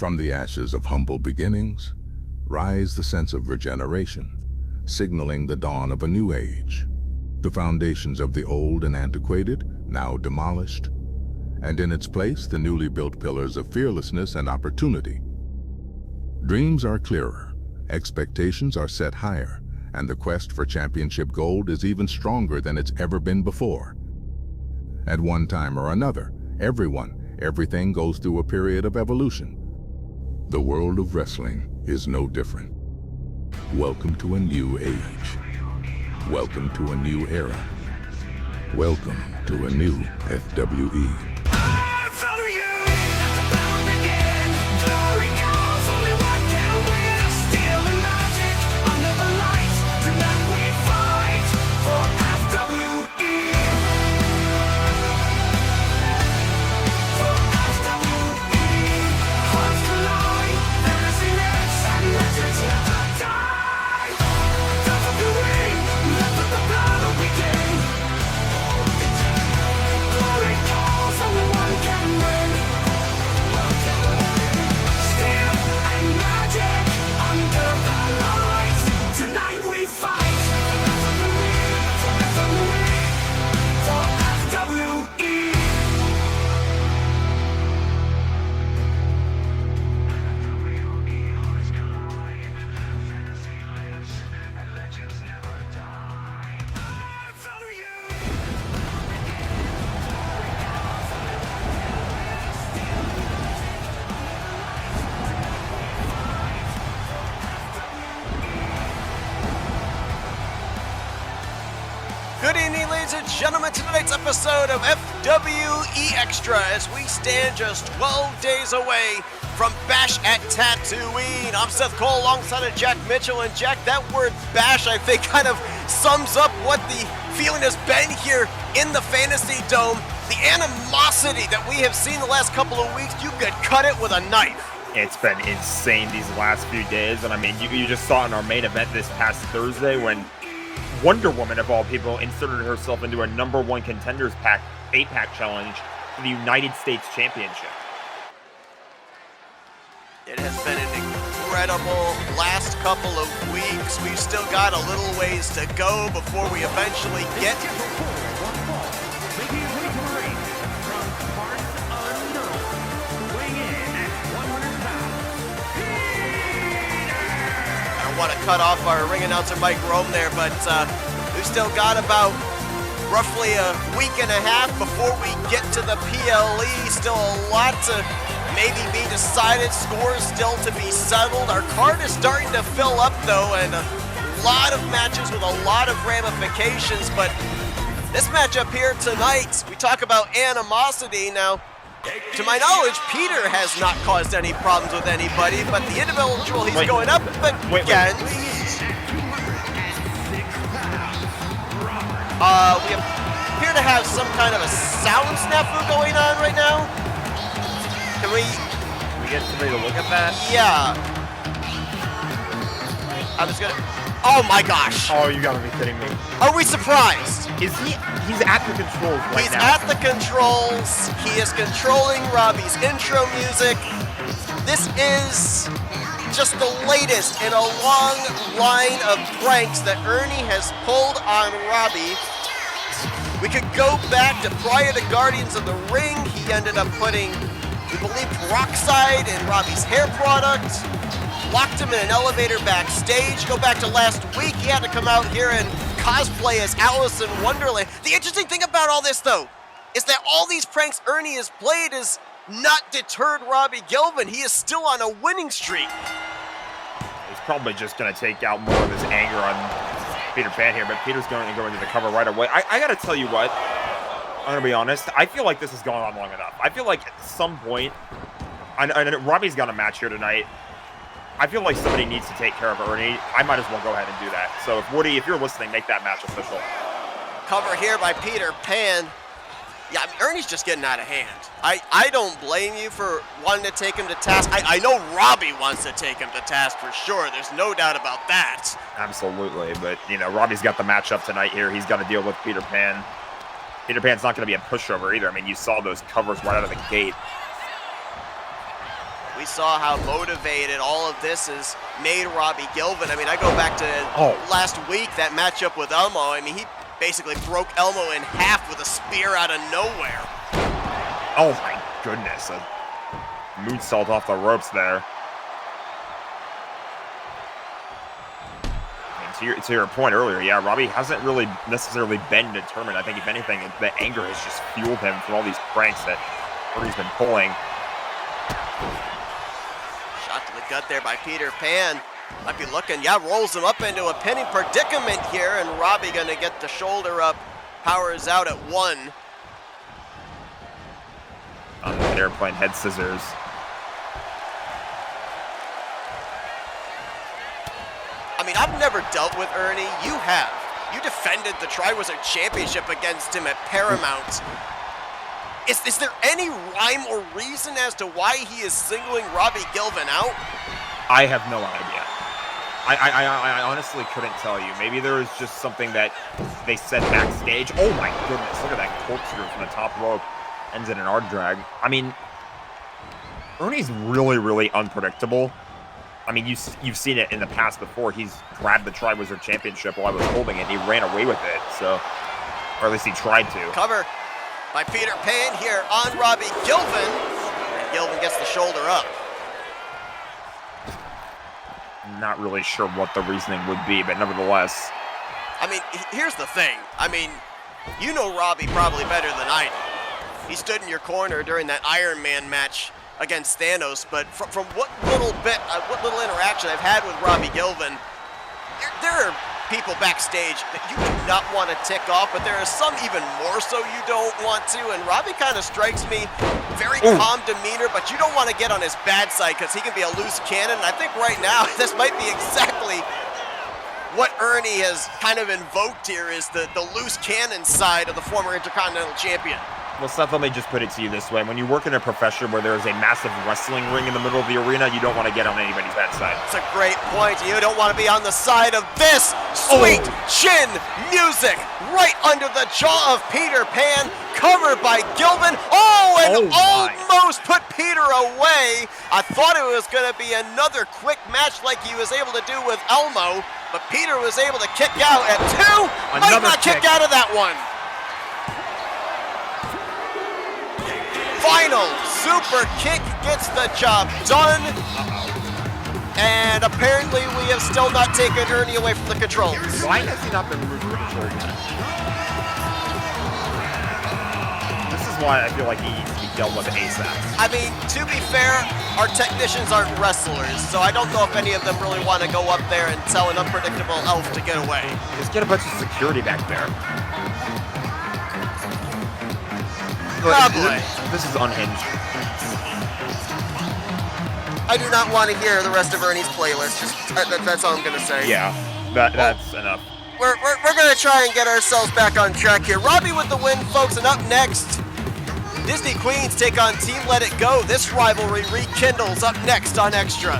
From the ashes of humble beginnings, rise the sense of regeneration, signaling the dawn of a new age. The foundations of the old and antiquated, now demolished, and in its place the newly built pillars of fearlessness and opportunity. Dreams are clearer, expectations are set higher, and the quest for championship gold is even stronger than it's ever been before. At one time or another, everything goes through a period of evolution. The world of wrestling is no different. Welcome to a new age. Welcome to a new era. Welcome to a new FWE. Good evening, ladies and gentlemen, to tonight's episode of FWE Extra as we stand just 12 days away from Bash at Tatooine. I'm Seth Cole alongside of Jack Mitchell, and Jack, that word bash I think kind of sums up what the feeling has been here in the Fantasy Dome. The animosity that we have seen the last couple of weeks, you could cut it with a knife. It's been insane these last few days, and I mean, you just saw in our main event this past Thursday when Wonder Woman, of all people, inserted herself into a #1 contenders pack 8-pack challenge for the United States Championship. It has been an incredible last couple of weeks. We've still got a little ways to go before we eventually get want to cut off our ring announcer Mike Rome there, but we've still got about roughly a week and a half before we get to the PLE. Still a lot to maybe be decided, scores still to be settled. Our card is starting to fill up though, and a lot of matches with a lot of ramifications, but this matchup here tonight, we talk about animosity. Now, to my knowledge, Peter has not caused any problems with anybody, but the individual he's going up against... we appear to have some kind of a sound snafu going on right now. Can we get somebody to look at that? Yeah. I'm just gonna... Oh my gosh. Oh, you gotta be kidding me. Are we surprised? Is he? He's at the controls right now. He's at the controls. He is controlling Robbie's intro music. This is just the latest in a long line of pranks that Ernie has pulled on Robbie. We could go back to prior to Guardians of the Ring. He ended up putting, we believe, peroxide in Robbie's hair product. Locked him in an elevator backstage. Go back to last week, he had to come out here and cosplay as Alice in Wonderland. The interesting thing about all this, though, is that all these pranks Ernie has played has not deterred Robbie Gilvin. He is still on a winning streak. He's probably just going to take out more of his anger on Peter Pan here, but Peter's going to go into the cover right away. I got to tell you what, I'm going to be honest, I feel like this has gone on long enough. I feel like at some point, Robbie's got a match here tonight. I feel like somebody needs to take care of Ernie. I might as well go ahead and do that. So if Woody, if you're listening, make that match official. Cover here by Peter Pan. Yeah, I mean, Ernie's just getting out of hand. I don't blame you for wanting to take him to task. I know Robbie wants to take him to task for sure. There's no doubt about that. Absolutely, but you know, Robbie's got the matchup tonight here. He's got to deal with Peter Pan. Peter Pan's not going to be a pushover either. I mean, you saw those covers right out of the gate. We saw how motivated all of this has made Robbie Gilvin. I mean, I go back to last week, that matchup with Elmo. I mean, he basically broke Elmo in half with a spear out of nowhere. Oh my goodness. A moonsault off the ropes there. And to your point earlier, yeah, Robbie hasn't really necessarily been determined. I think if anything, the anger has just fueled him from all these pranks that Ernie's been pulling. Shot to the gut there by Peter Pan. Might be looking, yeah, rolls him up into a pinning predicament here, and Robbie gonna get the shoulder up, powers out at 1. On the airplane head scissors. I mean, I've never dealt with Ernie. You have. You defended the Triwizard Championship against him at Paramount. Is there any rhyme or reason as to why he is singling Robbie Gilvin out? I have no idea. I honestly couldn't tell you. Maybe there was just something that they said backstage. Oh my goodness, look at that corkscrew from the top rope. Ends in an arm drag. I mean, Ernie's really, really unpredictable. I mean, you've seen it in the past before. He's grabbed the Triwizard Championship while I was holding it, and he ran away with it. So, or at least he tried to. Cover by Peter Pan here on Robbie Gilvin. And Gilvin gets the shoulder up. Not really sure what the reasoning would be, but nevertheless. I mean, here's the thing. I mean, you know Robbie probably better than I do. He stood in your corner during that Iron Man match against Thanos, but from what little interaction I've had with Robbie Gilvin, there are people backstage that you do not want to tick off, but there are some even more so you don't want to, and Robbie kind of strikes me very calm demeanor, but you don't want to get on his bad side because he can be a loose cannon, and I think right now this might be exactly what Ernie has kind of invoked here, is the loose cannon side of the former Intercontinental Champion. Well, Seth, let me just put it to you this way. When you work in a profession where there is a massive wrestling ring in the middle of the arena, you don't want to get on anybody's bad side. That's a great point. You don't want to be on the side of this sweet chin music right under the jaw of Peter Pan, covered by Gilvin. And almost put Peter away. I thought it was going to be another quick match like he was able to do with Elmo, but Peter was able to kick out at 2. Might not kick out of that one. Final super kick gets the job done. And apparently we have still not taken Ernie away from the controls. Why has he not been removed from the controls yet? This is why I feel like he needs to be dealt with ASAP. I mean, to be fair, our technicians aren't wrestlers, so I don't know if any of them really want to go up there and tell an unpredictable elf to get away. Just get a bunch of security back there. Probably. This is unhinged. I do not want to hear the rest of Ernie's playlist. That's all I'm going to say. Yeah, that's enough. We're going to try and get ourselves back on track here. Robbie with the win, folks, and up next, Disney Queens take on Team Let It Go. This rivalry rekindles up next on Extra.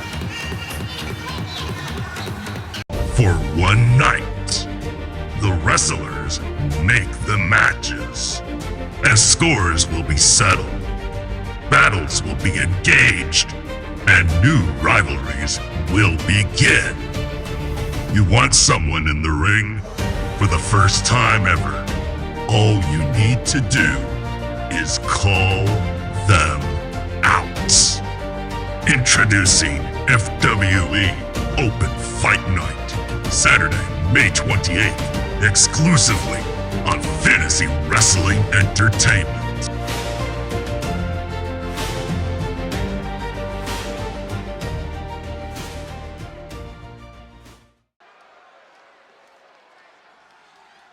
For one night, the wrestlers make the matches. As scores will be settled, battles will be engaged, and new rivalries will begin. You want someone in the ring? For the first time ever, all you need to do is call them out. Introducing FWE Open Fight Night, Saturday, May 28th, exclusively on Fantasy Wrestling Entertainment.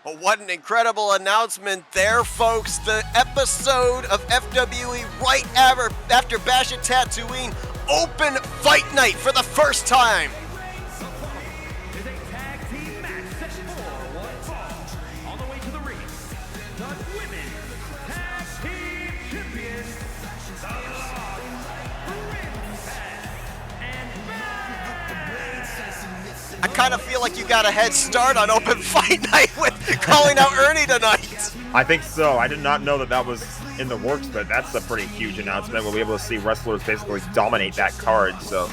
Well, what an incredible announcement there, folks. The episode of FWE right after Bash at Tatooine, Open Fight Night for the first time. I kind of feel like you got a head start on Open Fight Night with calling out Ernie tonight. I think so. I did not know that was in the works, but that's a pretty huge announcement. We'll be able to see wrestlers basically dominate that card. So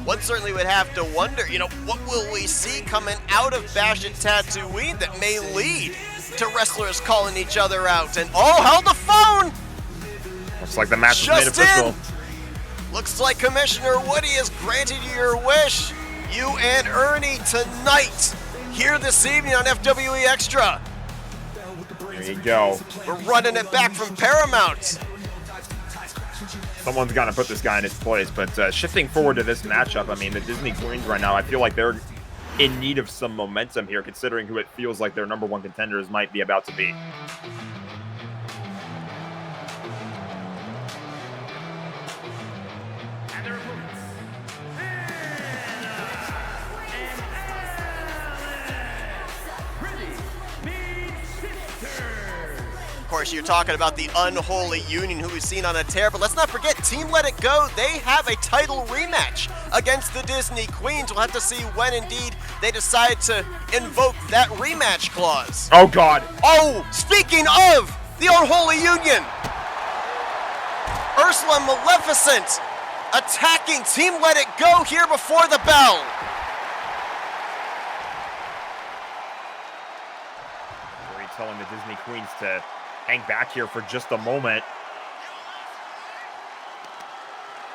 one certainly would have to wonder, what will we see coming out of Bash at Tatooine that may lead to wrestlers calling each other out? And held the phone! Looks like the match is made official. Looks like Commissioner Woody has granted you your wish. You and Ernie tonight, here this evening on FWE Extra. There you go. We're running it back from Paramount. Someone's got to put this guy in his place. But shifting forward to this matchup, I mean, the Disney Queens right now, I feel like they're in need of some momentum here, considering who it feels like their #1 contenders might be about to be. Of course, you're talking about the Unholy Union, who we've seen on a tear, but let's not forget Team Let It Go. They have a title rematch against the Disney Queens. We'll have to see when indeed they decide to invoke that rematch clause. Oh, God. Oh, speaking of the Unholy Union, Ursula Maleficent attacking Team Let It Go here before the bell. We're telling the Disney Queens to hang back here for just a moment.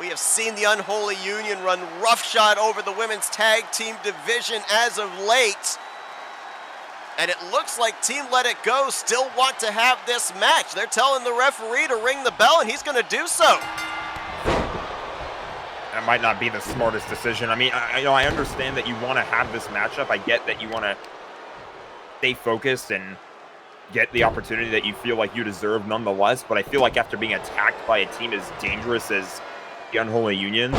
We have seen the Unholy Union run roughshod over the women's tag team division as of late. And it looks like Team Let It Go still want to have this match. They're telling the referee to ring the bell, and he's going to do so. That might not be the smartest decision. I mean, I understand that you want to have this matchup. I get that you want to stay focused and get the opportunity that you feel like you deserve nonetheless, but I feel like after being attacked by a team as dangerous as the Unholy Union,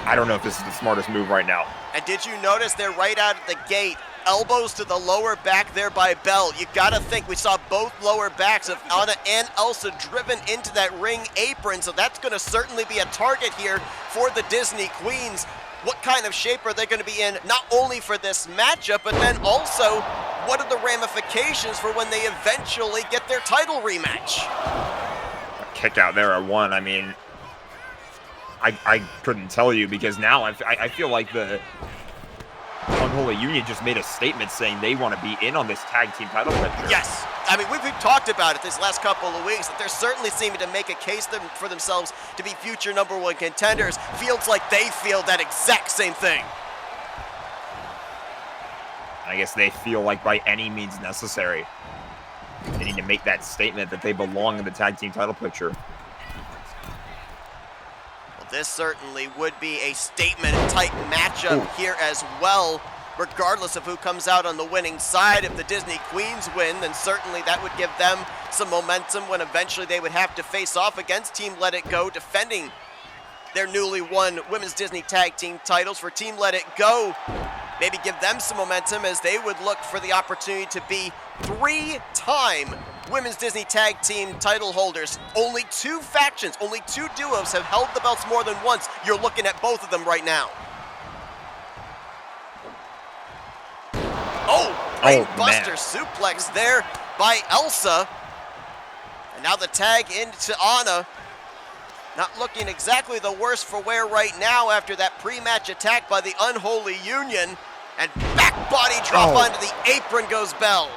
I don't know if this is the smartest move right now. And did you notice they're right out of the gate, elbows to the lower back there by Bell? You gotta think we saw both lower backs of Anna and Elsa driven into that ring apron, so that's gonna certainly be a target here for the Disney Queens. What kind of shape are they going to be in, not only for this matchup, but then also, what are the ramifications for when they eventually get their title rematch? A kick out there at 1. I mean, I couldn't tell you, because now I feel like the Unholy Union just made a statement saying they want to be in on this tag team title picture. Yes. I mean, we've talked about it this last couple of weeks, that they're certainly seeming to make a case for themselves to be future #1 contenders. Feels like they feel that exact same thing. I guess they feel like by any means necessary, they need to make that statement that they belong in the tag team title picture. Well, this certainly would be a statement-type matchup here as well. Regardless of who comes out on the winning side, if the Disney Queens win, then certainly that would give them some momentum when eventually they would have to face off against Team Let It Go, defending their newly won Women's Disney Tag Team titles. For Team Let It Go, maybe give them some momentum as they would look for the opportunity to be 3-time Women's Disney Tag Team title holders. Only 2 factions, only 2 duos have held the belts more than once. You're looking at both of them right now. Buster suplex there by Elsa. And now the tag into Anna. Not looking exactly the worse for wear right now after that pre-match attack by the Unholy Union. And back body drop onto the apron goes Bell.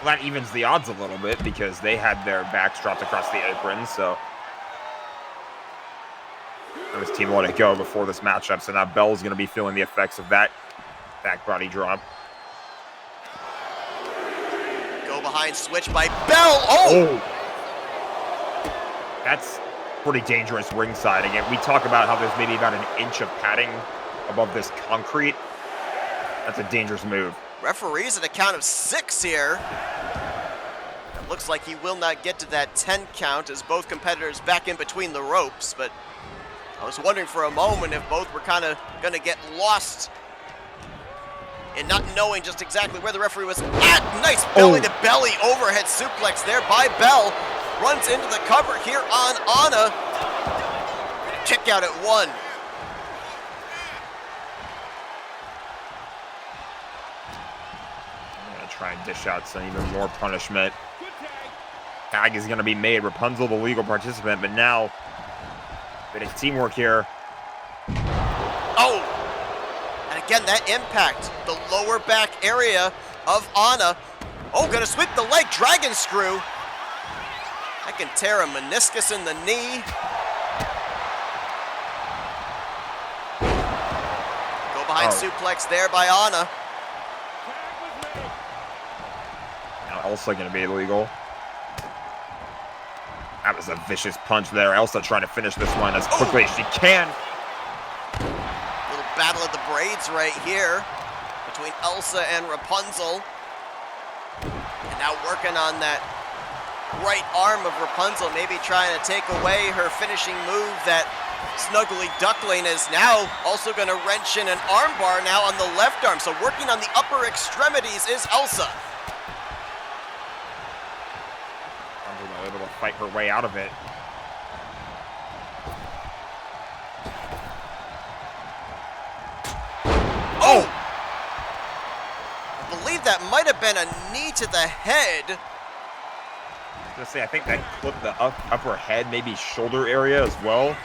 Well, that evens the odds a little bit because they had their backs dropped across the apron, so it was Team Let It Go before this matchup, so now Bell's going to be feeling the effects of that back body drop. Behind switch by Bell. That's pretty dangerous ringside. Again, we talk about how there's maybe about an inch of padding above this concrete. That's a dangerous move. Referees at a count of 6 here. It looks like he will not get to that 10 count as both competitors back in between the ropes, but I was wondering for a moment if both were kind of going to get lost and not knowing just exactly where the referee was at. Nice belly-to-belly overhead suplex there by Bell. Runs into the cover here on Anna. Kick out at 1. I'm going to try and dish out some even more punishment. Tag is going to be made. Rapunzel, the legal participant, but now bit of teamwork here. Oh! And again, that impact, the lower back area of Anna. Oh, gonna sweep the leg, dragon screw. That can tear a meniscus in the knee. Go behind suplex there by Anna. Now also going to be illegal. That was a vicious punch there. Elsa trying to finish this one as quickly as she can. Little battle of the braids right here between Elsa and Rapunzel. And now working on that right arm of Rapunzel, maybe trying to take away her finishing move that Snuggly Duckling is now also going to wrench in an armbar now on the left arm. So working on the upper extremities is Elsa. Able to fight her way out of it. Oh! I believe that might have been a knee to the head. I was gonna say, I think that clipped the upper head, maybe shoulder area as well.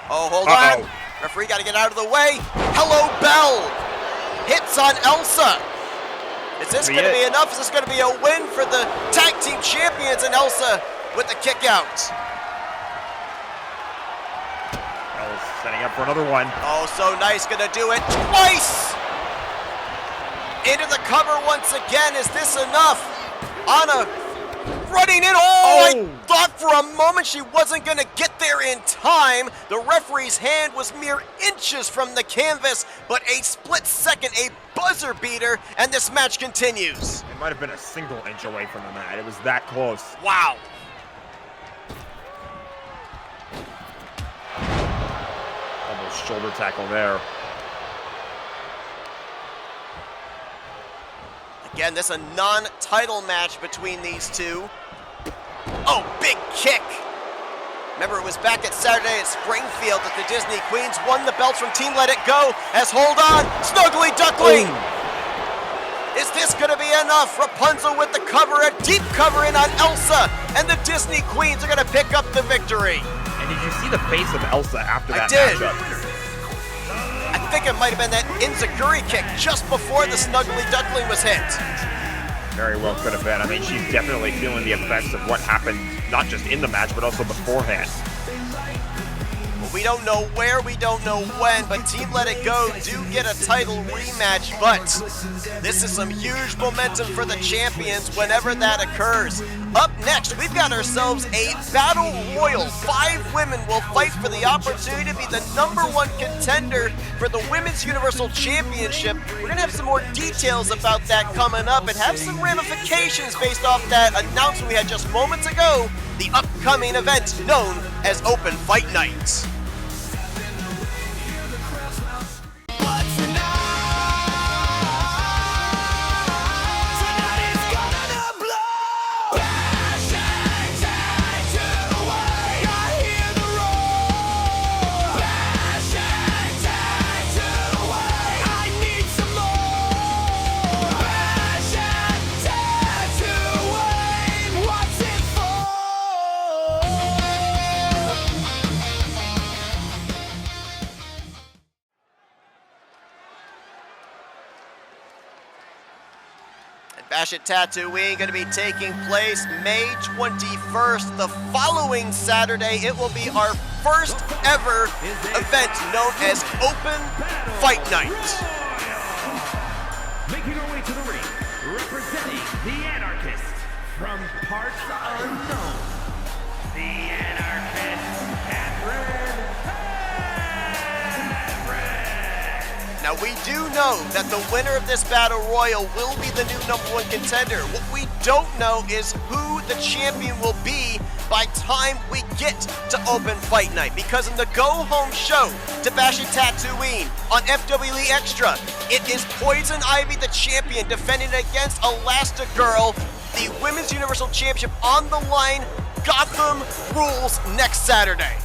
Oh, hold on. Referee got to get out of the way. Hello, Bell. Hits on Elsa. Is this going to be enough? Is this going to be a win for the tag team champions and Elsa with the kick out? Bell's setting up for another one. Oh, so nice. Going to do it twice. Into the cover once again. Is this enough? Anna running in. Oh, I thought for a moment she wasn't going to get there in time. The referee's hand was mere inches from the canvas, but a split second, a buzzer beater, and this match continues. It might have been a single inch away from the mat. It was that close. Wow. Almost shoulder tackle there. Again, this is a non-title match between these two. Oh, big kick. Remember, it was back at Saturday at Springfield that the Disney Queens won the belts from Team Let It Go. As hold on, Snuggly Duckling. Is this going to be enough? Rapunzel with the cover, a deep cover in on Elsa, and the Disney Queens are going to pick up the victory. And did you see the face of Elsa after that matchup? I think it might have been that Enziguri kick just before the Snuggly Duckling was hit. Very well could have been. I mean, she's definitely feeling the effects of what happened, not just in the match, but also beforehand. We don't know where, we don't know when, but Team Let It Go do get a title rematch, but this is some huge momentum for the champions whenever that occurs. Up next, we've got ourselves a battle royal. 5 women will fight for the opportunity to be the #1 contender for the Women's Universal Championship. We're gonna have some more details about that coming up and have some ramifications based off that announcement we had just moments ago, the upcoming event known as Open Fight Night. Bash at Tatooine going to be taking place May 21st. The following Saturday, it will be our first ever event known as Open Fight Night. Making her way to the ring, representing the Anarchists from parts unknown, the Anarchist, Catherine. Now, we do know that the winner of this Battle Royal will be the new #1 contender. What we don't know is who the champion will be by time we get to Open Fight Night. Because in the go-home show to Bash at Tatooine on FWE Extra, it is Poison Ivy, the champion, defending against Elastigirl, the Women's Universal Championship on the line. Gotham Rules next Saturday.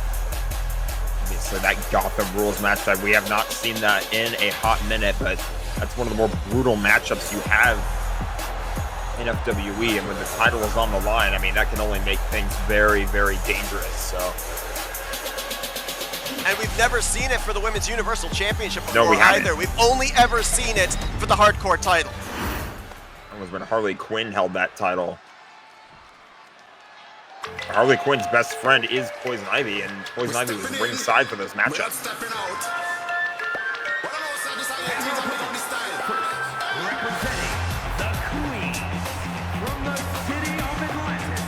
So that Gotham Rules match, that we have not seen that in a hot minute, but that's one of the more brutal matchups you have in in FWE, and when the title is on the line, I mean, that can only make things very, very dangerous. So, and we've never seen it for the Women's Universal Championship No, before we haven't. either. We've only ever seen it for the hardcore title. that was when Harley Quinn held that title. Harley Quinn's best friend is Poison Ivy, and Poison Ivy was ringside for this matchup. Representing the Queen from the city of Atlantis,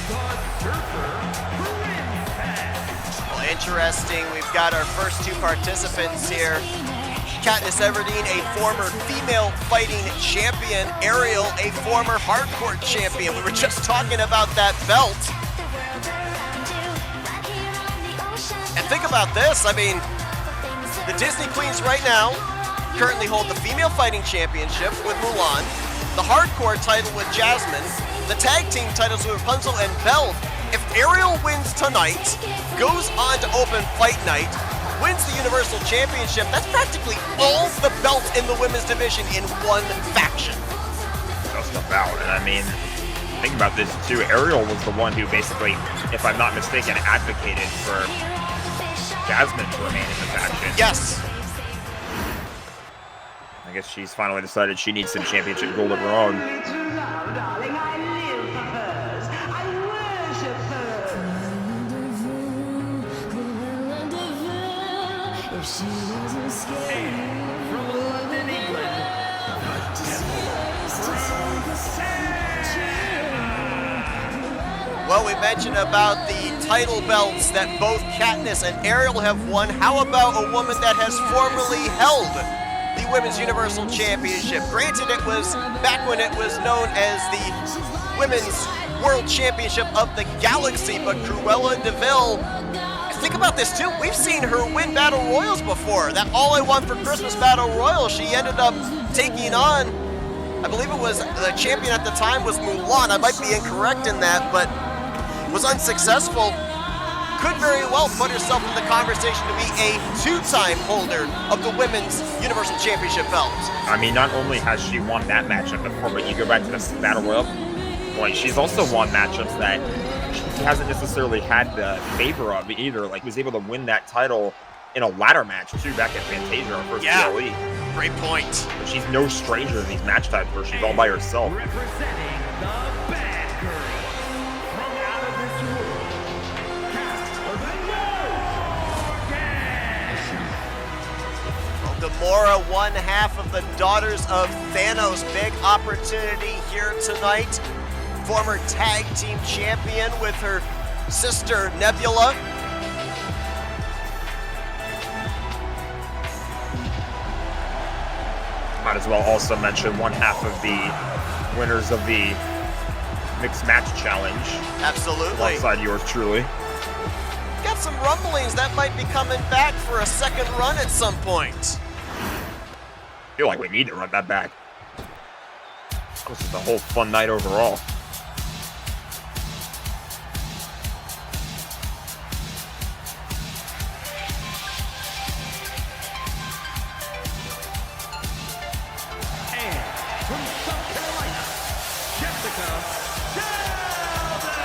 the Surfer Princess. Well, interesting. We've got our first two participants here. Katniss Everdeen, a former female fighting champion. Ariel, a former hardcore champion. We were just talking about that belt. And think about this. I mean, the Disney Queens right now currently hold the female fighting championship with Mulan, the hardcore title with Jasmine, the tag team titles with Rapunzel and Belle. If Ariel wins tonight, goes on to open fight night, wins the Universal Championship, that's practically all the belts in the women's division in one faction. Just about. And I mean, think about this too. Ariel was the one who basically, if I'm not mistaken, advocated for Jasmine to remain in the faction. Yes. I guess she's finally decided she needs some championship gold of her own. Darling, I live for hers. I worship her. And from London, England, Well, we mentioned about the title belts that both Katniss and Ariel have won. How about a woman that has formerly held the Women's Universal Championship? Granted, it was back when it was known as the Women's World Championship of the Galaxy, but Cruella de Vil, think about this too, we've seen her win Battle Royals before. That All I Want for Christmas Battle Royal, she ended up taking on, I believe it was the champion at the time was Mulan. I might be incorrect in that, but was unsuccessful. Could very well put herself in the conversation to be a two-time holder of the Women's Universal Championship belt. I mean, not only has she won that matchup before, but you go back to this Battle Royal, boy, she's also won matchups that she hasn't necessarily had the favor of either. Like, was able to win that title in a ladder match too back at Fantasia, her first PLE. Great point. But she's no stranger in these match types where she's all by herself. representing the bad girl from out of this world, cast of the No Gamora, one half of the Daughters of Thanos. Big opportunity here tonight. Former tag team champion with her sister Nebula. Might as well also mention one half of the winners of the Mixed Match Challenge. Absolutely. Alongside yours truly. Got some rumblings that might be coming back for a second run at some point. I feel like we need to run that back. That was just a whole fun night overall. And from South Carolina, Jessica Shelton.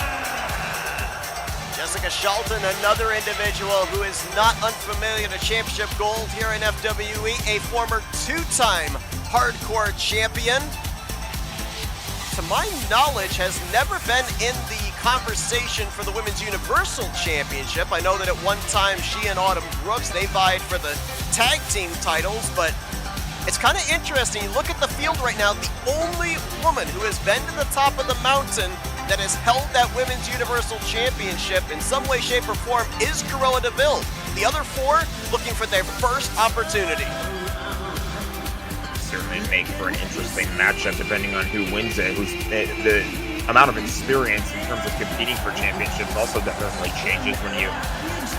Jessica Shelton, another individual who is not unfamiliar to championship gold here in FWE, a former two-time hardcore champion. To my knowledge, has never been in the conversation for the Women's Universal Championship. I know that at one time she and Autumn Brooks, they vied for the tag team titles, but it's kind of interesting. You look at the field right now, the only woman who has been to the top of the mountain that has held that Women's Universal Championship in some way, shape, or form is Cruella de Vil. The other four looking for their first opportunity. Certainly make for an interesting matchup depending on who wins it. The amount of experience in terms of competing for championships also definitely changes when you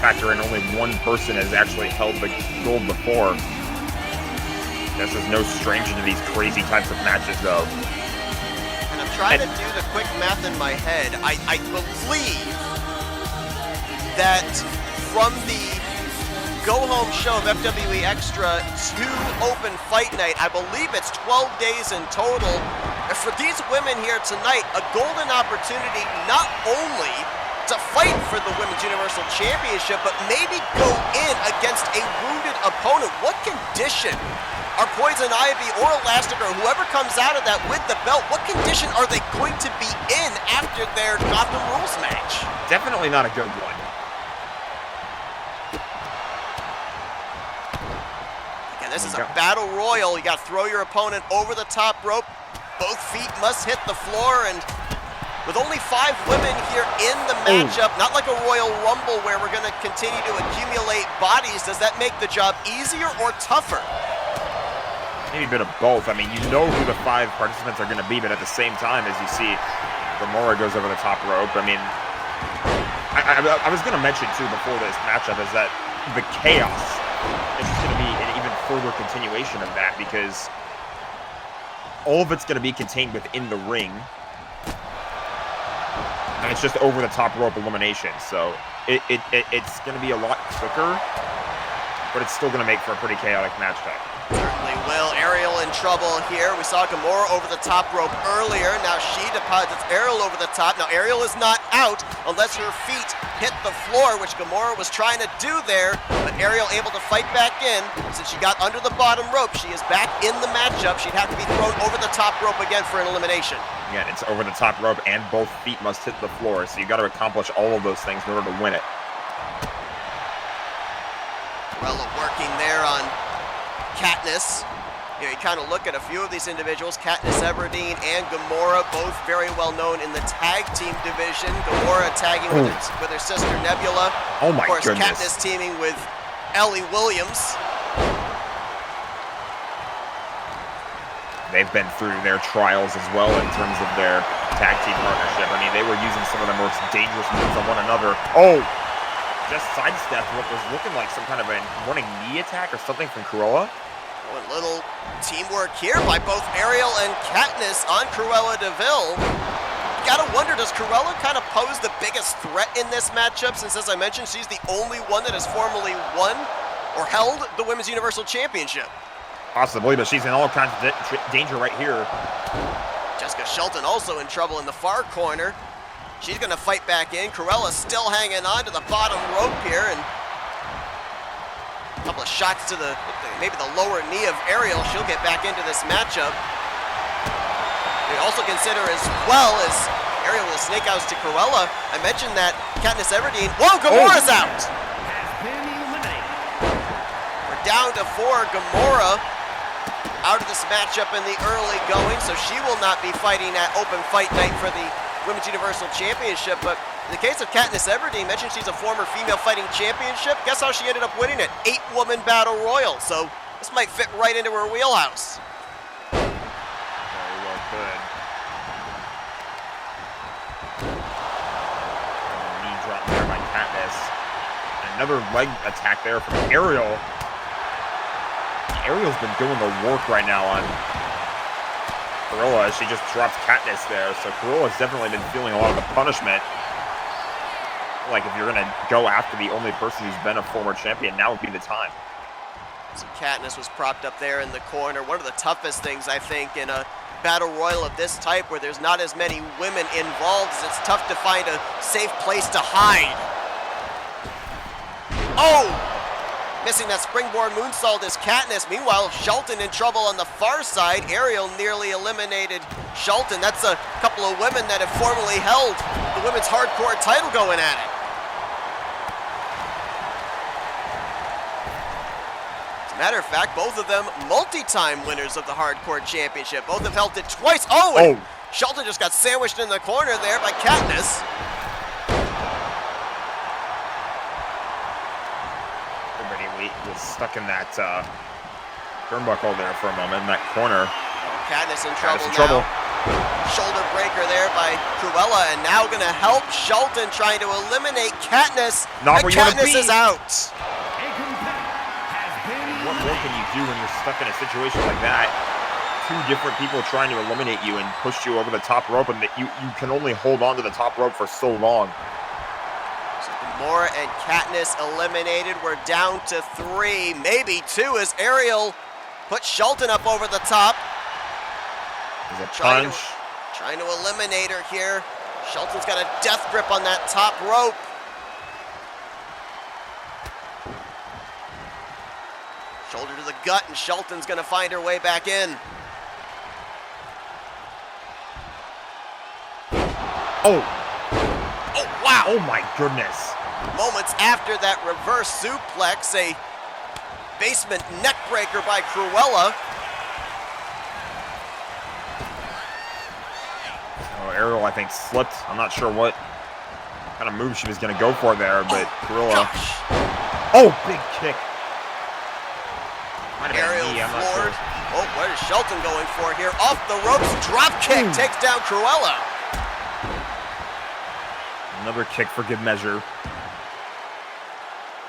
factor in only one person has actually held the gold before. This is no stranger to these crazy types of matches, though. And I'm trying to do the quick math in my head. I believe that from the go-home show of FWE Extra to Open Fight Night, I believe it's 12 days in total. for these women here tonight, a golden opportunity not only to fight for the Women's Universal Championship, but maybe go in against a wounded opponent. What condition are Poison Ivy or Elastigirl, or whoever comes out of that with the belt, what condition are they going to be in after their Gotham Rules match? Definitely not a good one. Again, this is a battle royal. You got to throw your opponent over the top rope. Both feet must hit the floor, and with only 5 women here in the matchup, not like a Royal Rumble where we're going to continue to accumulate bodies, does that make the job easier or tougher? Maybe a bit of both. I mean, you know who the 5 participants are going to be, but at the same time, as you see, Gamora goes over the top rope. I mean, I was going to mention, too, before this matchup, is that the chaos is just going to be an even further continuation of that, because all of it's going to be contained within the ring. And it's just over the top rope elimination. So it's going to be a lot quicker, but it's still going to make for a pretty chaotic match type. Certainly will. Ariel in trouble here. We saw Gamora over the top rope earlier. Now she deposits Ariel over the top. Now Ariel is not out unless her feet hit the floor, which Gamora was trying to do there. But Ariel able to fight back in. Since she got under the bottom rope, she is back in the matchup. She'd have to be thrown over the top rope again for an elimination. Again, it's over the top rope and both feet must hit the floor. So you got to accomplish all of those things in order to win it. Cruella working there on Katniss. You know, you kind of look at a few of these individuals, Katniss Everdeen and Gamora, both very well known in the tag team division. Gamora tagging with her sister Nebula. Oh my goodness. Of course, goodness. Katniss teaming with Ellie Williams. They've been through their trials as well in terms of their tag team partnership. I mean, they were using some of the most dangerous moves on one another. Oh! Just sidestepped what was looking like some kind of a running knee attack or something from Cruella. Oh, a little teamwork here by both Ariel and Katniss on Cruella DeVille. You gotta wonder, does Cruella kind of pose the biggest threat in this matchup, since, as I mentioned, she's the only one that has formally won or held the Women's Universal Championship? Possibly, but she's in all kinds of danger right here. Jessica Shelton also in trouble in the far corner. She's going to fight back in. Cruella's still hanging on to the bottom rope here, and a couple of shots to maybe the lower knee of Ariel. She'll get back into this matchup. We also consider as well as Ariel will snake out to Cruella. I mentioned that Katniss Everdeen. Whoa, Gamora's out! Has been eliminated. We're down to 4. Gamora out of this matchup in the early going, so she will not be fighting at Open Fight Night for the Women's Universal Championship. But in the case of Katniss Everdeen, mentioned she's a former female fighting championship. Guess how she ended up winning it? 8-woman battle royal. So this might fit right into her wheelhouse. Very well could. Knee drop there by Katniss. Another leg attack there from Ariel. Ariel's been doing the work right now on Cruella as she just drops Katniss there. So Cruella's definitely been feeling a lot of the punishment. Like, if you're going to go after the only person who's been a former champion, now would be the time. So Katniss was propped up there in the corner. One of the toughest things, I think, in a battle royal of this type where there's not as many women involved is it's tough to find a safe place to hide. Oh! Missing that springboard moonsault is Katniss. Meanwhile, Shelton in trouble on the far side. Ariel nearly eliminated Shelton. That's a couple of women that have formerly held the women's hardcore title going at it. As a matter of fact, both of them multi-time winners of the hardcore championship. Both have held it twice. Oh, and Shelton just got sandwiched in the corner there by Katniss. Was stuck in that turnbuckle there for a moment in that corner. Katniss in trouble now. Shoulder breaker there by Cruella, and now going to help Shelton trying to eliminate Katniss. Not where you want to be. Katniss is out. What more can you do when you're stuck in a situation like that? 2 different people trying to eliminate you and push you over the top rope, and that you can only hold on to the top rope for so long. Gamora and Katniss eliminated. We're down to 3, maybe 2, as Ariel puts Shelton up over the top. There's a Trying punch. trying to eliminate her here. Shelton's got a death grip on that top rope. Shoulder to the gut, and Shelton's gonna find her way back in. Oh, Oh, wow! oh my goodness. Moments after that reverse suplex, a basement neck breaker by Cruella. Oh, Ariel, I think, slipped. I'm not sure what kind of move she was going to go for there, but Cruella. Gosh. Oh, big kick. Might have been a Aerial knee, I'm not floored. sure. Oh, what is Shelton going for here? Off the ropes, drop kick takes down Cruella. Another kick for good measure.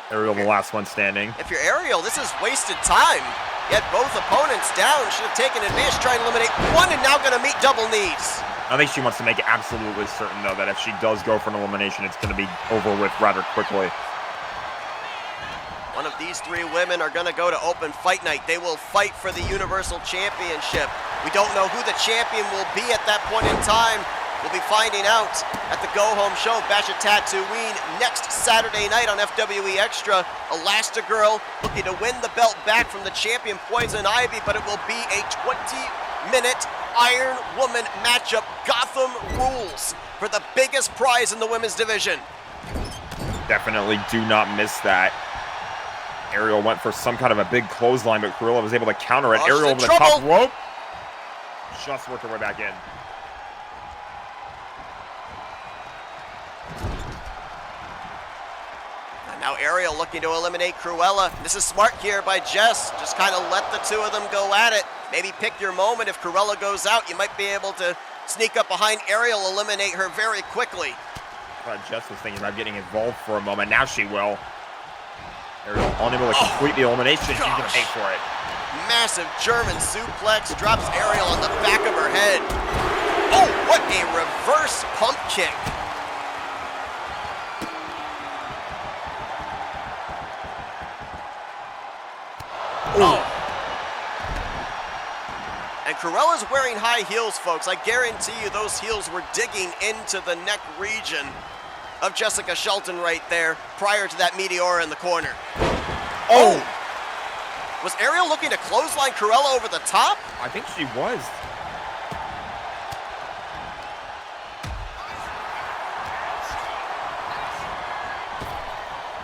Ariel, the last one standing. If you're Ariel, this is wasted time. You had both opponents down. Should have taken advantage, trying to eliminate one, and now going to meet double knees. I think she wants to make it absolutely certain, though, that if she does go for an elimination, it's going to be over with rather quickly. One of these three women are going to go to Open Fight Night. They will fight for the Universal Championship. We don't know who the champion will be at that point in time. We'll be finding out at the Go Home Show, Bash at Tatooine, next Saturday night on FWE Extra. Elastigirl looking to win the belt back from the champion Poison Ivy, but it will be a 20-minute Iron Woman matchup. Gotham rules for the biggest prize in the women's division. Definitely do not miss that. Ariel went for some kind of a big clothesline, but Cruella was able to counter it. Oh, she's Ariel in over the top trouble. rope. Just worked her way back in. And now Ariel looking to eliminate Cruella. This is smart here by Jess. Just kind of let the two of them go at it. Maybe pick your moment. If Cruella goes out, you might be able to sneak up behind Ariel, eliminate her very quickly. Jess was thinking about getting involved for a moment. Now she will. Ariel unable to complete the elimination. She's going to pay for it. Massive German suplex drops Ariel on the back of her head. Oh, what a reverse pump kick. Oh. And Cruella's wearing high heels, folks. I guarantee you those heels were digging into the neck region of Jessica Shelton right there prior to that Meteora in the corner. Oh! Was Ariel looking to clothesline Cruella over the top? I think she was.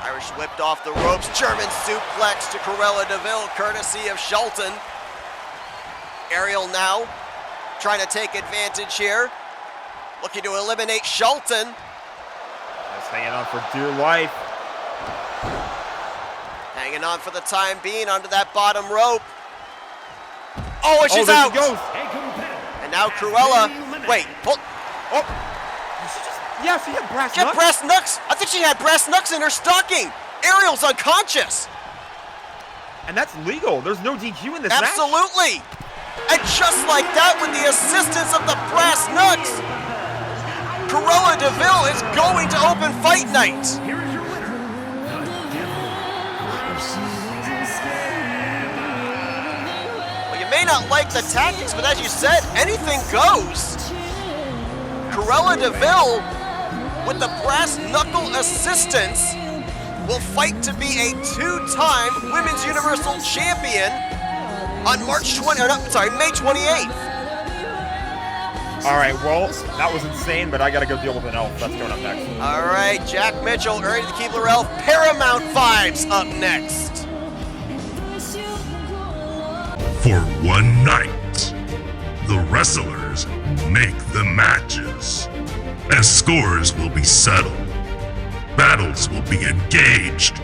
Irish whipped off the ropes. German suplex to Cruella DeVille, courtesy of Shelton. Ariel now trying to take advantage here. Looking to eliminate Shelton. Just hanging on for dear life. Hanging on for the time being onto that bottom rope. Oh, and she's there out. she goes. And now Cruella. Wait, hold. Oh. Did she just... Yeah, she had brass Get knucks. brass knucks. I think she had brass knucks in her stocking. Ariel's unconscious. And that's legal. There's no DQ in this match. Absolutely. And just like that, with the assistance of the brass knucks, Cruella DeVille is going to Open Fight Night. Here is your winner, Well, you may not like the tactics, but as you said, anything goes. Cruella DeVille, with the brass knuckle assistance, will fight to be a two-time Women's Universal Champion on May 28th. All right, well, that was insane, but I got to go deal with an elf. That's coming up next. All right, Jack Mitchell, Ernie the Keebler Elf, Paramount Vibes up next. For one night, the wrestlers make the matches, and scores will be settled. Battles will be engaged,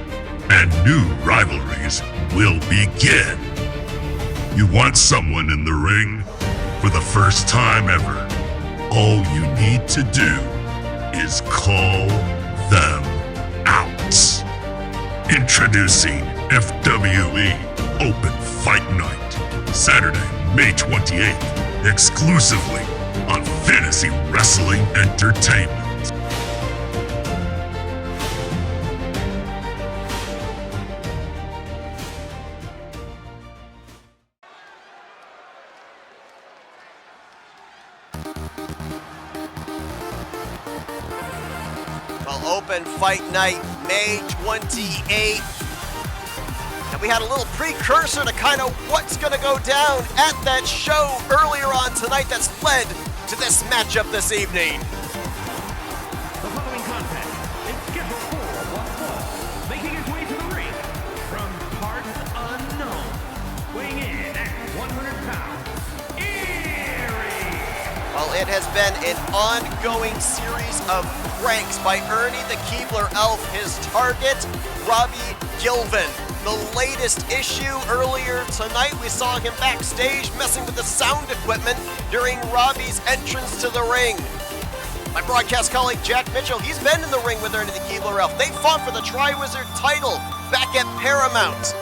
and new rivalries will begin. You want someone in the ring? For the first time ever, all you need to do is call them out. Introducing FWE Open Fight Night, Saturday, May 28th, exclusively on Fantasy Wrestling Entertainment. Open Fight Night, May 28th. And we had a little precursor to kind of what's going to go down at that show earlier on tonight that's led to this matchup this evening. The following contest is scheduled for one fall, making his way to the ring from parts unknown, weighing in at 100 pounds, Eerie. Well, it has been an ongoing series of pranks by Ernie the Keebler Elf, his target, Robbie Gilvin. The latest issue earlier tonight, we saw him backstage messing with the sound equipment during Robbie's entrance to the ring. My broadcast colleague Jack Mitchell, he's been in the ring with Ernie the Keebler Elf. They fought for the Tri-Wizard title back at Paramount.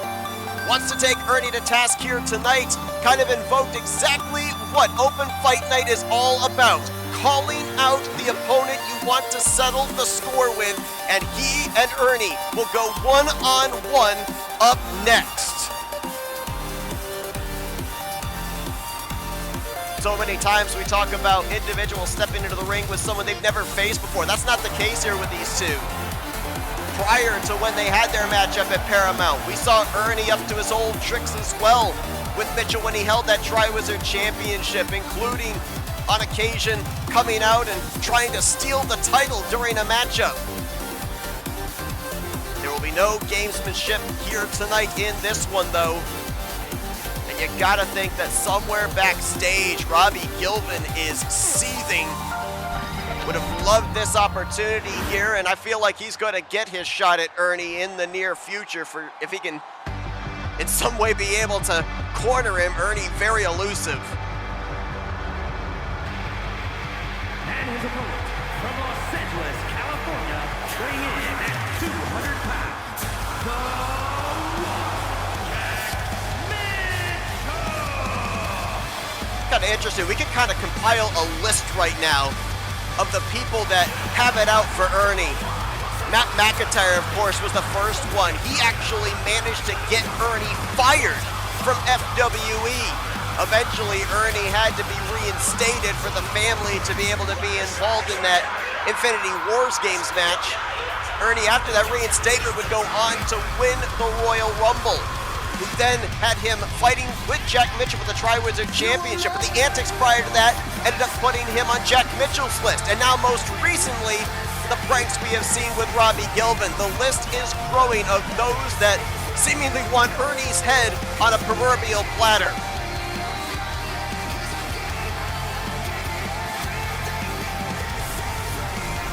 Wants to take Ernie to task here tonight, kind of invoked exactly what Open Fight Night is all about. Calling out the opponent you want to settle the score with, and he and Ernie will go one-on-one up next. So many times we talk about individuals stepping into the ring with someone they've never faced before. That's not the case here with these two. Prior to when they had their matchup at Paramount, we saw Ernie up to his old tricks as well with Mitchell when he held that Tri-Wizard Championship, including on occasion coming out and trying to steal the title during a matchup. There will be no gamesmanship here tonight in this one though. And you gotta think that somewhere backstage, Robbie Gilvin is seething. Would have loved this opportunity here, and I feel like he's going to get his shot at Ernie in the near future for if he can in some way be able to corner him. Ernie very elusive. And his opponent from Los Angeles, California, weighing in at 200 pounds, the Jack Mitchell. Kind of interesting. We could kind of compile a list right now of the people that have it out for Ernie. Matt McIntyre, of course, was the first one. He actually managed to get Ernie fired from FWE. Eventually, Ernie had to be reinstated for the family to be able to be involved in that Infinity Wars Games match. Ernie, after that reinstatement, would go on to win the Royal Rumble. Who then had him fighting with Jack Mitchell for the Tri-Wizard Championship. But the antics prior to that ended up putting him on Jack Mitchell's list. And now most recently, the pranks we have seen with Robbie Gilvin. The list is growing of those that seemingly want Ernie's head on a proverbial platter.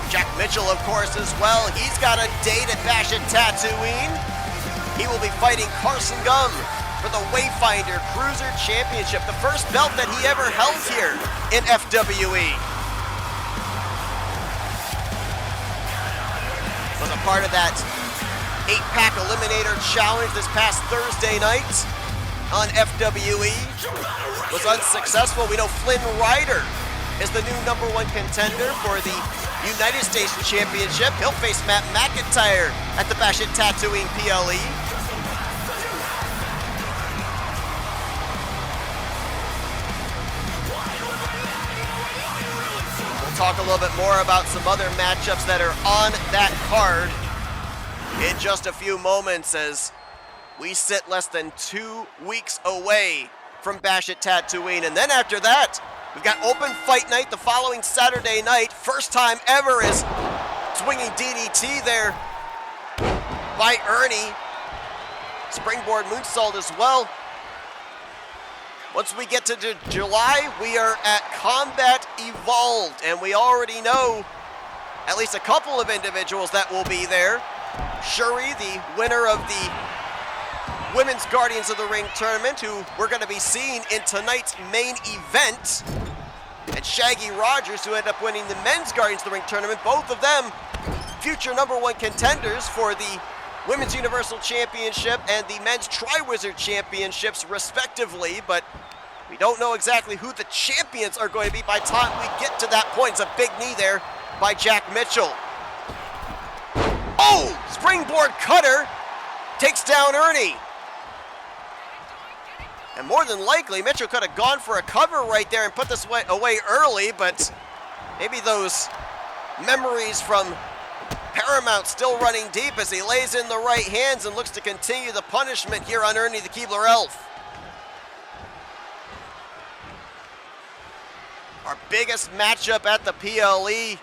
Jack Mitchell, of course, as well. He's got a date at Bash at Tatooine. He will be fighting Carson Gum for the Wayfinder Cruiser Championship, the first belt that he ever held here in FWE. Was a part of that 8-pack Eliminator Challenge this past Thursday night on FWE. Was unsuccessful. We know Flynn Rider is the new #1 contender for the United States Championship. He'll face Matt McIntyre at the Bash at Tatooine PLE. Talk a little bit more about some other matchups that are on that card in just a few moments as we sit less than 2 weeks away from Bash at Tatooine. And then after that, we've got Open Fight Night the following Saturday night. First time ever is swinging DDT there by Ernie. Springboard moonsault as well. Once we get to July, we are at Combat Evolved, and we already know at least a couple of individuals that will be there. Shuri, the winner of the Women's Guardians of the Ring tournament, who we're going to be seeing in tonight's main event, and Shaggy Rogers, who ended up winning the Men's Guardians of the Ring tournament. Both of them future #1 contenders for the Women's Universal Championship and the Men's Tri-Wizard Championships, respectively, but we don't know exactly who the champions are going to be by the time we get to that point. It's a big knee there by Jack Mitchell. Oh! Springboard cutter takes down Ernie. And more than likely, Mitchell could have gone for a cover right there and put this away early, but maybe those memories from Paramount still running deep as he lays in the right hands and looks to continue the punishment here on Ernie the Keebler Elf. Our biggest matchup at the PLE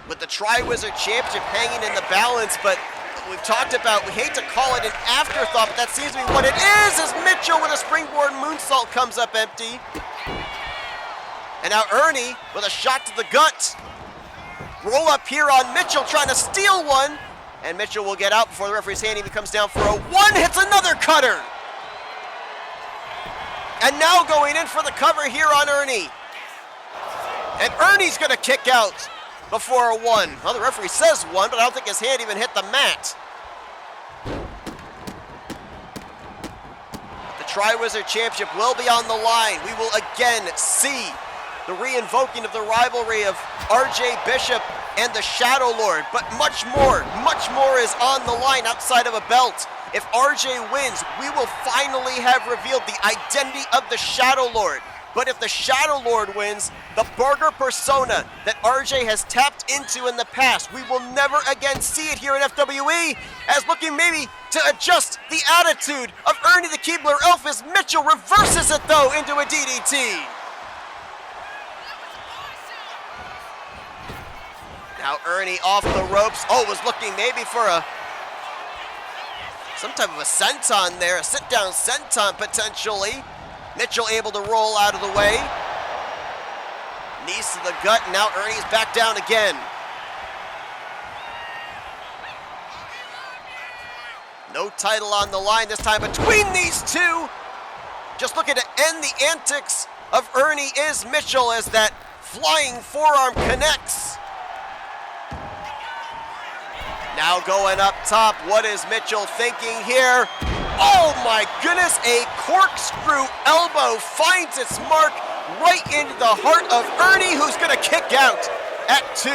with the Tri-Wizard Championship hanging in the balance, but we've talked about, we hate to call it an afterthought, but that seems to be what it is as Mitchell with a springboard moonsault comes up empty. And now Ernie with a shot to the gut. Roll up here on Mitchell trying to steal one, and Mitchell will get out before the referee's hand even comes down for a one, hits another cutter. And now going in for the cover here on Ernie. And Ernie's gonna kick out before a one. Well, the referee says one, but I don't think his hand even hit the mat. The Tri-Wizard Championship will be on the line. We will again see the re-invoking of the rivalry of RJ Bishop and the Shadow Lord, but much more is on the line outside of a belt. If RJ wins, we will finally have revealed the identity of the Shadow Lord. But if the Shadow Lord wins, the burger persona that RJ has tapped into in the past, we will never again see it here in FWE, as looking maybe to adjust the attitude of Ernie the Keebler Elf as Mitchell reverses it though into a DDT. Now Ernie off the ropes. Oh, was looking maybe for some type of a senton there, a sit-down senton potentially. Mitchell able to roll out of the way. Knees to the gut, and now Ernie's back down again. No title on the line this time between these two. Just looking to end the antics of Ernie is Mitchell as that flying forearm connects. Now going up top, what is Mitchell thinking here? Oh my goodness, a corkscrew elbow finds its mark right into the heart of Ernie, who's gonna kick out at 2.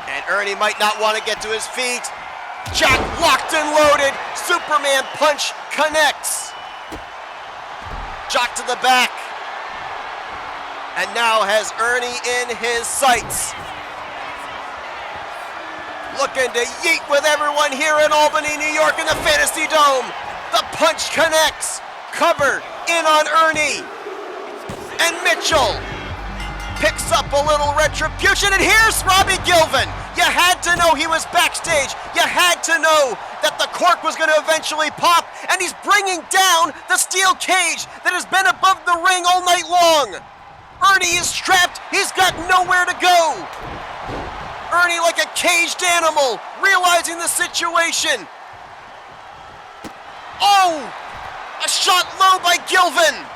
And Ernie might not want to get to his feet. Jack locked and loaded, Superman punch connects. Jock to the back. And now has Ernie in his sights. Looking to yeet with everyone here in Albany, New York in the Fantasy Dome. The punch connects. Cover in on Ernie. And Mitchell picks up a little retribution. And here's Robbie Gilvin. You had to know he was backstage. You had to know that the cork was going to eventually pop. And he's bringing down the steel cage that has been above the ring all night long. Ernie is trapped. He's got nowhere to go. Ernie like a caged animal, realizing the situation. Oh, a shot low by Gilvin.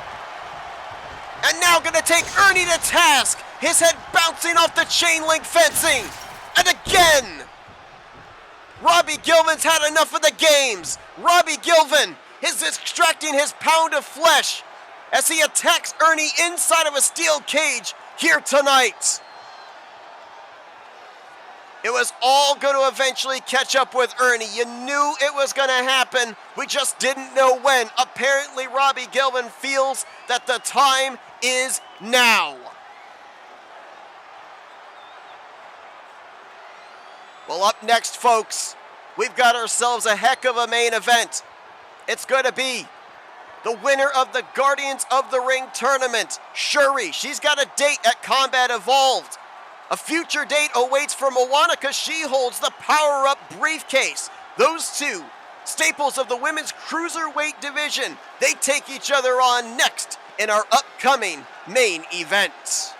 And now gonna take Ernie to task. His head bouncing off the chain link fencing. And again, Robbie Gilvin's had enough of the games. Robbie Gilvin is extracting his pound of flesh as he attacks Ernie inside of a steel cage here tonight. It was all going to eventually catch up with Ernie. You knew it was going to happen. We just didn't know when. Apparently, Robbie Gilvin feels that the time is now. Well, up next, folks, we've got ourselves a heck of a main event. It's going to be the winner of the Guardians of the Ring tournament, Shuri. She's got a date at Combat Evolved. A future date awaits for Moana because she holds the power-up briefcase. Those two, staples of the women's cruiserweight division, they take each other on next in our upcoming main event.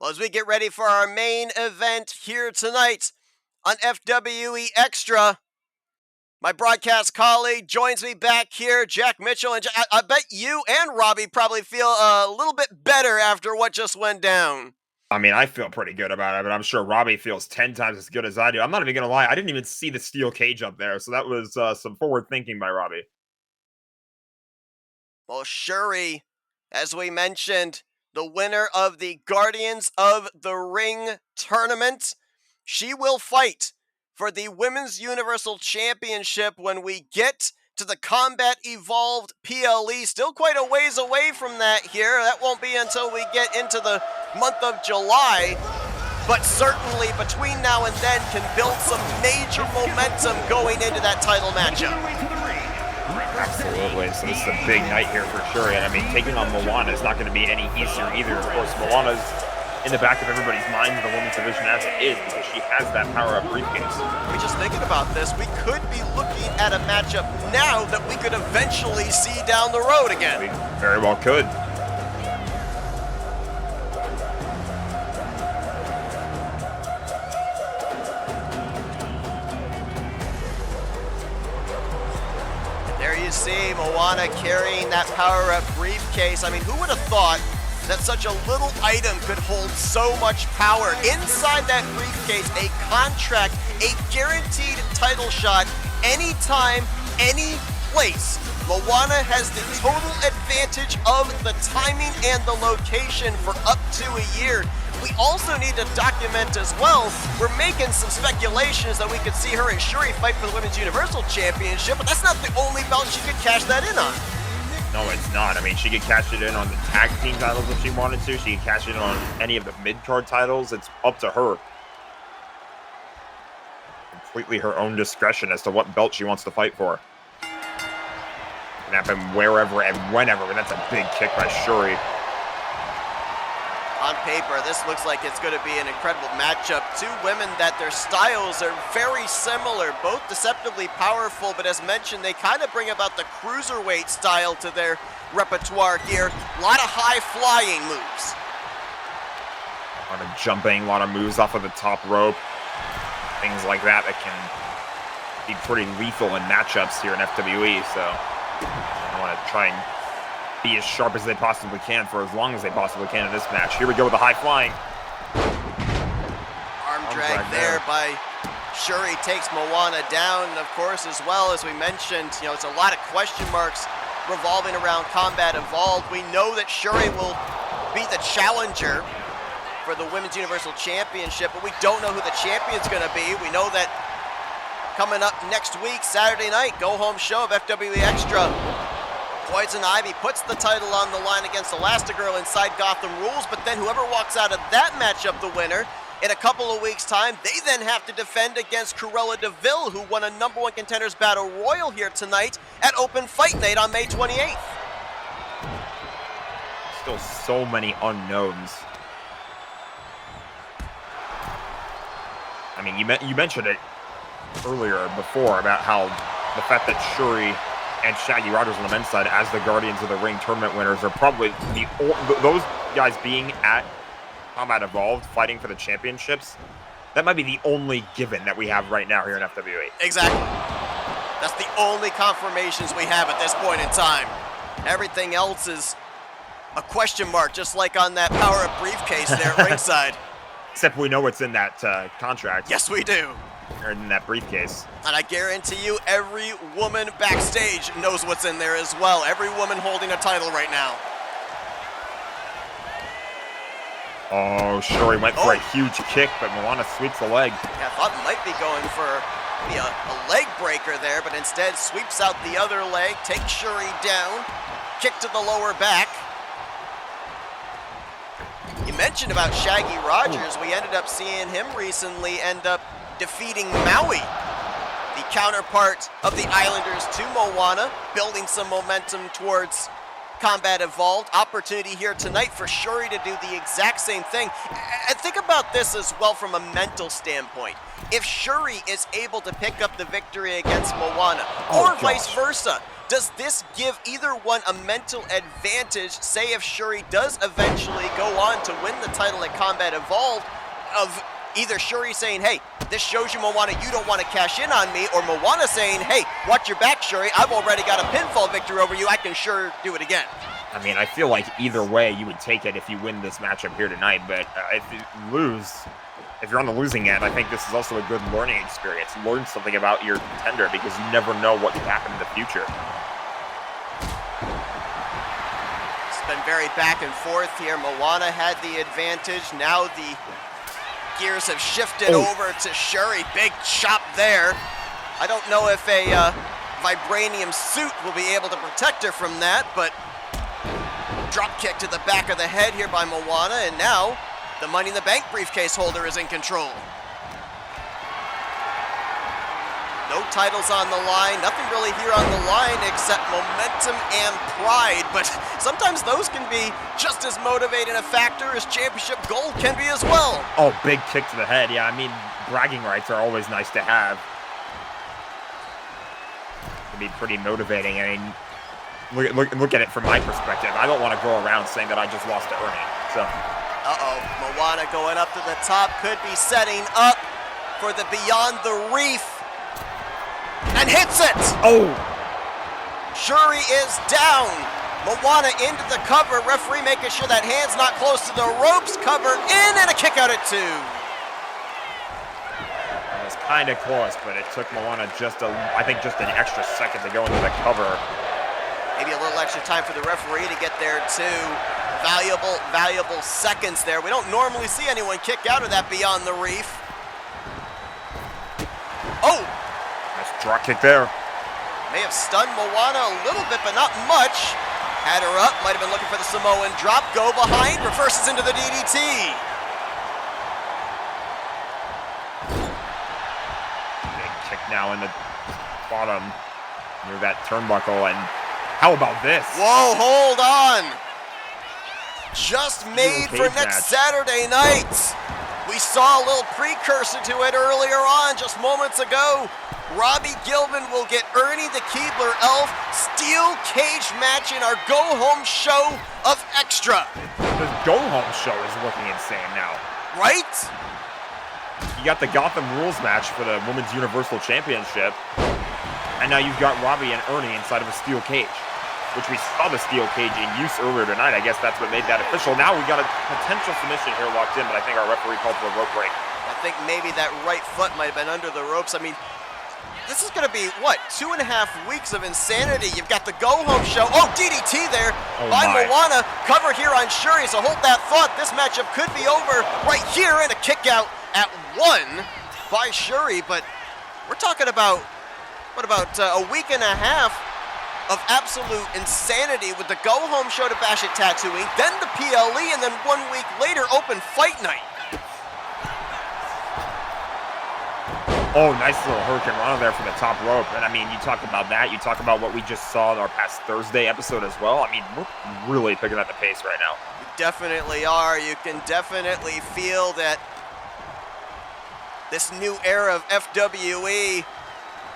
Well, as we get ready for our main event here tonight on FWE Extra, My broadcast colleague joins me back here, Jack Mitchell, and I bet you and Robbie probably feel a little bit better after what just went down. I mean, I feel pretty good about it, but I'm sure Robbie feels 10 times as good as I do. I'm not even going to lie. I didn't even see the steel cage up there, so that was some forward thinking by Robbie. Well, Shuri, as we mentioned, the winner of the Guardians of the Ring tournament, she will fight for the Women's Universal Championship when we get to the Combat Evolved PLE. Still quite a ways away from that here. That won't be until we get into the month of July. But certainly between now and then can build some major momentum going into that title matchup. Absolutely. So this is a big night here for sure. And I mean, taking on Moana is not going to be any easier either. Of course, Moana's in the back of everybody's mind in the women's division as it is because she has that power-up briefcase. We're just thinking about this. We could be looking at a matchup now that we could eventually see down the road again. We very well could. There you see Moana carrying that power-up briefcase. I mean, who would have thought that such a little item could hold so much power? Inside that briefcase, a contract, a guaranteed title shot, anytime, any place. Moana has the total advantage of the timing and the location for up to a year. We also need to document as well, we're making some speculations that we could see her and Shuri fight for the Women's Universal Championship, but that's not the only belt she could cash that in on. No, it's not. I mean, she could cash it in on the tag team titles if she wanted to. She could cash it in on any of the mid-card titles. It's up to her. Completely her own discretion as to what belt she wants to fight for. Can happen wherever and whenever, and that's a big kick by Shuri. On paper, this looks like it's going to be an incredible matchup. Two women that their styles are very similar, both deceptively powerful, but as mentioned, they kind of bring about the cruiserweight style to their repertoire here. A lot of high-flying moves. A lot of jumping, a lot of moves off of the top rope. Things like that can be pretty lethal in matchups here in FWE, so I want to try and be as sharp as they possibly can for as long as they possibly can in this match. Here we go with the high flying. Arm drag there by Shuri takes Moana down, and of course, as well as we mentioned, it's a lot of question marks revolving around Combat Evolved. We know that Shuri will be the challenger for the Women's Universal Championship, but we don't know who the champion's going to be. We know that coming up next week, Saturday night, go-home show of FWE Extra, Poison Ivy puts the title on the line against Elastigirl inside Gotham Rules, but then whoever walks out of that matchup the winner, in a couple of weeks' time, they then have to defend against Cruella de Vil, who won a #1 Contenders Battle Royal here tonight at Open Fight Night on May 28th. Still so many unknowns. I mean, you mentioned it earlier before about how the fact that Shuri and Shaggy Rogers on the men's side as the Guardians of the Ring tournament winners are probably those guys being at Combat Evolved fighting for the championships. That might be the only given that we have right now here in FWE. Exactly. That's the only confirmations we have at this point in time. Everything else is a question mark, just like on that power-up briefcase there at ringside. Except we know what's in that contract. Yes, we do. Or in that briefcase. And I guarantee you, every woman backstage knows what's in there as well. Every woman holding a title right now. Oh, Shuri went for a huge kick, but Moana sweeps the leg. Yeah, I thought it might be going for maybe a leg breaker there, but instead sweeps out the other leg, takes Shuri down, kick to the lower back. You mentioned about Shaggy Rogers. We ended up seeing him recently end up defeating Maui, the counterpart of the Islanders to Moana, building some momentum towards Combat Evolved. Opportunity here tonight for Shuri to do the exact same thing. And think about this as well from a mental standpoint. If Shuri is able to pick up the victory against Moana, or vice versa, does this give either one a mental advantage, say if Shuri does eventually go on to win the title at Combat Evolved, of either Shuri saying, hey, This shows you, Moana, you don't want to cash in on me, or Moana saying, hey, watch your back, Shuri. I've already got a pinfall victory over you. I can sure do it again. I mean, I feel like either way you would take it if you win this matchup here tonight, but if you lose, if you're on the losing end, I think this is also a good learning experience. Learn something about your contender because you never know what could happen in the future. It's been very back and forth here. Moana had the advantage. Now the gears have shifted over to Shuri. Big chop there. I don't know if a vibranium suit will be able to protect her from that, but drop kick to the back of the head here by Moana, and now the Money in the Bank briefcase holder is in control. No titles on the line, nothing really here on the line except momentum and pride, but sometimes those can be just as motivating a factor as championship gold can be as well. Oh, big kick to the head. Yeah, I mean, bragging rights are always nice to have. It can be pretty motivating. I mean, look at it from my perspective. I don't want to go around saying that I just lost to Ernie. So. Uh-oh, Moana going up to the top, could be setting up for the Beyond the Reef, and hits it! Oh! Shuri is down. Moana into the cover, referee making sure that hand's not close to the ropes, cover in, and a kick out at 2. It was kind of close, but it took Moana I think just an extra second to go into the cover. Maybe a little extra time for the referee to get there too. Valuable seconds there. We don't normally see anyone kick out of that Beyond the Reef. Oh! Nice drop kick there. May have stunned Moana a little bit, but not much. Had her up, might have been looking for the Samoan drop. Go behind, reverses into the DDT. Big kick now in the bottom near that turnbuckle, and how about this? Whoa, hold on. Just made for next Saturday night. We saw a little precursor to it earlier on, just moments ago. Robbie Gilman will get Ernie the Keebler Elf steel cage match in our go-home show of Extra. The go-home show is looking insane now. Right? You got the Gotham Rules match for the Women's Universal Championship, and now you've got Robbie and Ernie inside of a steel cage, which we saw the steel cage in use earlier tonight. I guess that's what made that official. Now we got a potential submission here locked in, but I think our referee called for a rope break. I think maybe that right foot might have been under the ropes. I mean, this is going to be, what, 2.5 weeks of insanity. You've got the go-home show. Oh, DDT there by Moana. Cover here on Shuri, so hold that thought. This matchup could be over right here, and a kick out at 1 by Shuri. But we're talking about, what about a week and a half of absolute insanity with the go-home show to Bash It Tattooing, then the PLE, and then 1 week later, open fight night. Oh, nice little Hurricane Rana there from the top rope. And I mean, you talk about that. You talk about what we just saw in our past Thursday episode as well. I mean, we're really picking up the pace right now. You definitely are. You can definitely feel that this new era of FWE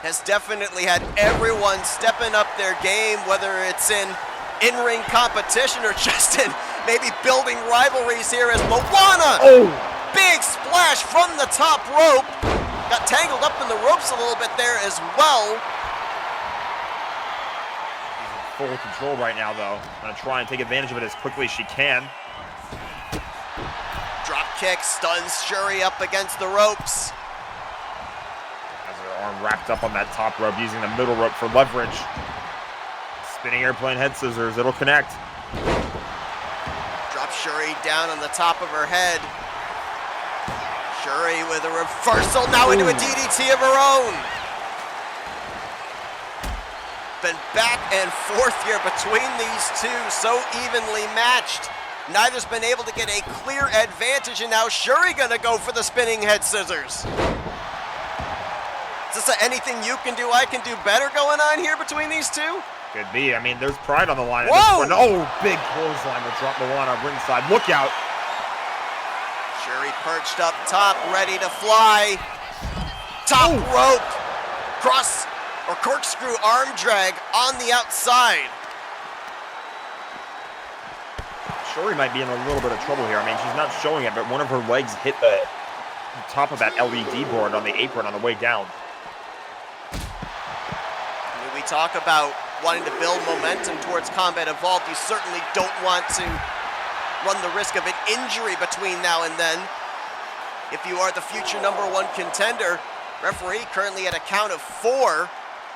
has definitely had everyone stepping up their game, whether it's in-ring competition or just in maybe building rivalries here as Moana. Oh! Big splash from the top rope. Got tangled up in the ropes a little bit there as well. She's in full control right now, though. Gonna try and take advantage of it as quickly as she can. Drop kick stuns Shuri up against the ropes. Has her arm wrapped up on that top rope, using the middle rope for leverage. Spinning airplane head scissors, it'll connect. Drop Shuri down on the top of her head. Shuri with a reversal now into a DDT of her own. Been back and forth here between these two, so evenly matched. Neither's been able to get a clear advantage, and now Shuri gonna go for the spinning head scissors. Is this a anything you can do, I can do better going on here between these two? Could be. I mean, there's pride on the line. Whoa! Oh, big clothesline will drop Moana ringside. Look out. Shuri perched up top, ready to fly. Top rope, cross or corkscrew arm drag on the outside. Shuri might be in a little bit of trouble here. I mean, she's not showing it, but one of her legs hit the top of that LED board on the apron on the way down. When we talk about wanting to build momentum towards Combat Evolved, you certainly don't want to run the risk of an injury between now and then. If you are the future #1 contender, referee currently at a count of 4.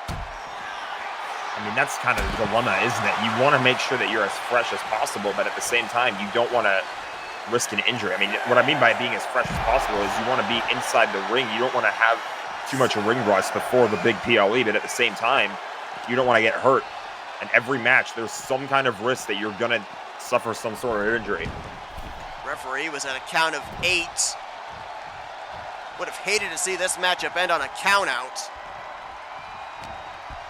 I mean, that's kind of the dilemma, isn't it? You want to make sure that you're as fresh as possible, but at the same time, you don't want to risk an injury. I mean, what I mean by being as fresh as possible is you want to be inside the ring. You don't want to have too much ring rust before the big PLE, but at the same time, you don't want to get hurt. And every match, there's some kind of risk that you're going to suffer some sort of injury. Referee was at a count of 8. Would have hated to see this matchup end on a count out.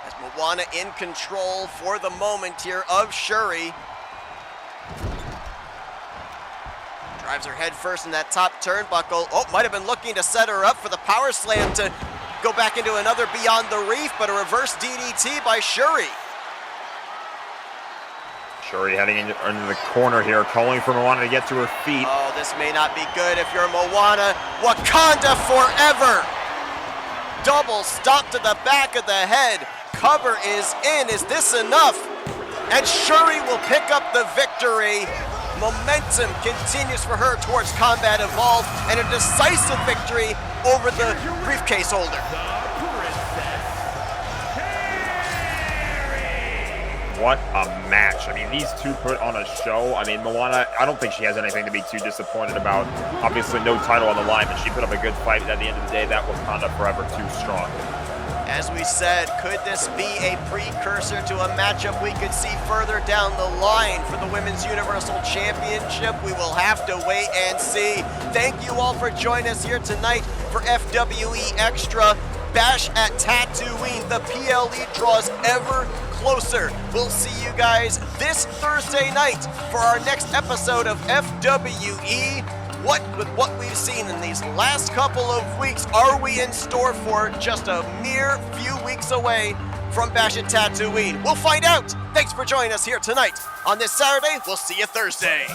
As Moana in control for the moment here of Shuri. Drives her head first in that top turnbuckle. Oh, might have been looking to set her up for the power slam to go back into another Beyond the Reef, but a reverse DDT by Shuri. Shuri heading into the corner here, calling for Moana to get to her feet. Oh, this may not be good if you're Moana. Wakanda forever! Double stop to the back of the head. Cover is in. Is this enough? And Shuri will pick up the victory. Momentum continues for her towards Combat Evolved, and a decisive victory over the briefcase holder. What a match. I mean, these two put on a show. I mean, Moana, I don't think she has anything to be too disappointed about. Obviously, no title on the line, but she put up a good fight. At the end of the day, that Wakanda forever too strong. As we said, could this be a precursor to a matchup we could see further down the line for the Women's Universal Championship? We will have to wait and see. Thank you all for joining us here tonight for FWE Extra. Bash at Tatooine. The PLE draws ever closer. We'll see you guys this Thursday night for our next episode of FWE. With what we've seen in these last couple of weeks, are we in store for just a mere few weeks away from Bash at Tatooine? We'll find out. Thanks for joining us here tonight. On this Saturday, we'll see you Thursday.